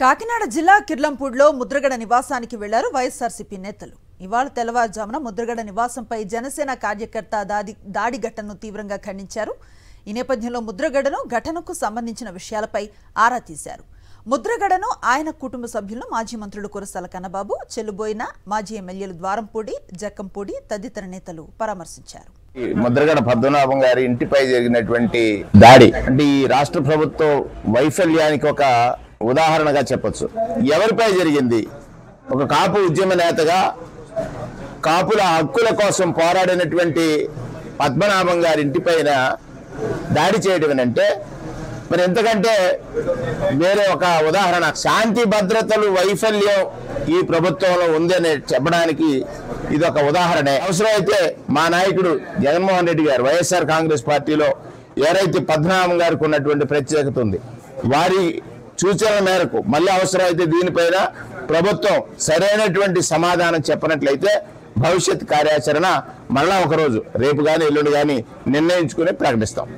కాకినాడ జిల్లా కిర్లంపూడిలో ముద్రగడ నివాసానికి వెళ్లారు వైఎస్ఆర్సీపీ నేతలు. ఇవాళ తెల్లవారుజామున ముద్రగడ నివాసంపై జనసేన కార్యకర్త దాడి ఘటనను తీవ్రంగా ఖండించారు. ఈ నేపథ్యంలో ముద్రగడను ఘటనకు సంబంధించిన విషయాలపై ఆరా తీశారు. ముద్రగడను ఆయన కుటుంబ సభ్యులను మాజీ మంత్రులు కురసాల కన్నబాబు, చెల్లుబోయిన, మాజీ ఎమ్మెల్యేలు ద్వారంపూడి, జక్కంపూడి తదితర నేతలు పరామర్శించారు. ముద్రగడ పద్మనాభం గారి ఇంటిపై జరిగినటువంటి దాడి అంటే ఈ రాష్ట్ర ప్రభుత్వ వైఫల్యానికి ఒక ఉదాహరణగా చెప్పొచ్చు. ఎవరిపై జరిగింది? ఒక కాపు ఉద్యమ నేతగా కాపుల హక్కుల కోసం పోరాడినటువంటి పద్మనాభం గారి ఇంటిపైన దాడి చేయడం అంటే మరి ఎంతకంటే వేరే ఒక ఉదాహరణ. శాంతి భద్రతలు వైఫల్యం ఈ ప్రభుత్వంలో ఉందని చెప్పడానికి ఇది ఒక ఉదాహరణ. అవసరమైతే మా నాయకుడు జగన్మోహన్ రెడ్డి గారు వైఎస్ఆర్ కాంగ్రెస్ పార్టీలో ఎవరైతే పద్మనాభం గారికి ఉన్నటువంటి ప్రత్యేకత ఉంది, వారి సూచనల మేరకు మళ్ళీ అవసరమైతే దీనిపైన ప్రభుత్వం సరైనటువంటి సమాధానం చెప్పనట్లయితే భవిష్యత్ కార్యాచరణ మళ్ళా ఒకరోజు రేపు కానీ ఎల్లుండి కానీ నిర్ణయించుకుని ప్రకటిస్తాం.